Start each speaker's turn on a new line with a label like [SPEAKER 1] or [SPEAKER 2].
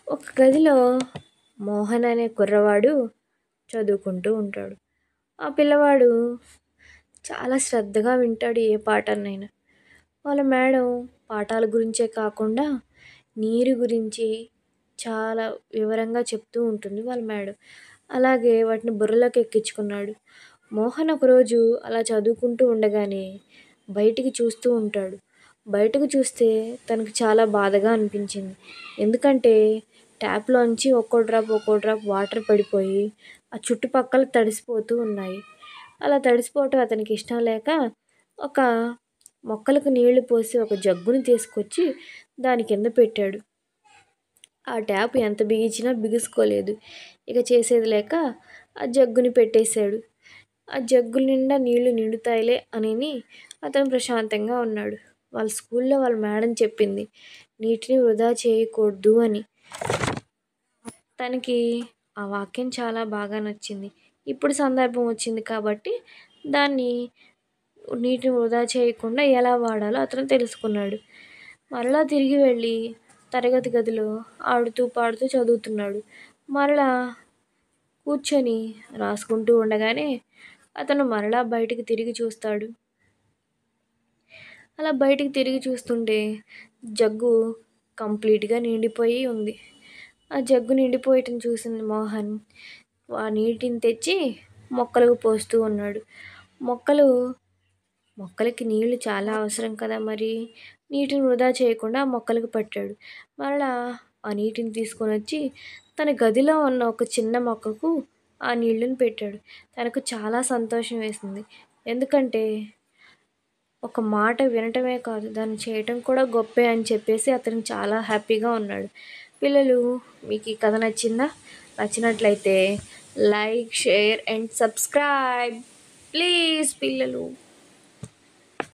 [SPEAKER 1] ఒక గదిలో మోహన్ అనే కుర్రవాడు చదువుకుంటూ ఉంటాడు. ఆ పిల్లవాడు చాలా శ్రద్ధగా వింటాడు ఏ పాఠాన్నైనా. వాళ్ళ మేడం పాఠాల గురించే కాకుండా నీరు గురించి చాలా వివరంగా చెప్తూ ఉంటుంది వాళ్ళ మేడం. అలాగే వాటిని బుర్రలోకి ఎక్కించుకున్నాడు. మోహన్ ఒకరోజు అలా చదువుకుంటూ ఉండగానే బయటికి చూస్తూ ఉంటాడు. బయటకు చూస్తే తనకు చాలా బాధగా అనిపించింది. ఎందుకంటే ట్యాప్‌లోంచి ఒక్కో డ్రాప్ వాటర్ పడిపోయి ఆ చుట్టుపక్కల తడిసిపోతూ ఉన్నాయి. అలా తడిసిపోవటం అతనికి ఇష్టం లేక ఒక మొక్కలకు నీళ్లు పోసి ఒక జగ్గుని తీసుకొచ్చి దాని కింద పెట్టాడు. ఆ ట్యాప్ ఎంత బిగించినా బిగుసుకోలేదు. ఇక చేసేది లేక ఆ జగ్గుని పెట్టేశాడు. ఆ జగ్గు నిండా నీళ్లు నిండుతాయిలే అని అతను ప్రశాంతంగా ఉన్నాడు. వాళ్ళ స్కూల్లో వాళ్ళ మేడం చెప్పింది, నీటిని వృధా చేయకూడదు అని. తనకి ఆ వాక్యం చాలా బాగా నచ్చింది. ఇప్పుడు సందర్భం వచ్చింది కాబట్టి దాన్ని నీటిని వృధా చేయకుండా ఎలా వాడాలో అతను తెలుసుకున్నాడు. మరలా తిరిగి వెళ్ళి తరగతి గదిలో ఆడుతూ పాడుతూ చదువుతున్నాడు. మరలా కూర్చొని రాసుకుంటూ ఉండగానే అతను మరలా బయటికి తిరిగి చూస్తాడు. అలా బయటికి తిరిగి చూస్తుంటే జగ్గు కంప్లీట్‌గా నిండిపోయి ఉంది. ఆ జగ్గు నిండిపోయటం చూసిన మోహన్ ఆ నీటిని తెచ్చి మొక్కలకు పోస్తూ ఉన్నాడు. మొక్కలు మొక్కలకి నీళ్లు చాలా అవసరం కదా మరి! నీటిని వృధా చేయకుండా ఆ మొక్కలకు పట్టాడు. మరలా ఆ నీటిని తీసుకొనొచ్చి తన గదిలో ఉన్న ఒక చిన్న మొక్కకు ఆ నీళ్ళని పెట్టాడు. తనకు చాలా సంతోషం వేసింది. ఎందుకంటే ఒక మాట వినటమే కాదు, దాన్ని చేయటం కూడా గొప్పే అని చెప్పేసి అతను చాలా హ్యాపీగా ఉన్నాడు. పిల్లలు, మీకు ఈ కథ నచ్చిందా? నచ్చినట్లయితే like, share and subscribe please పిల్లలు.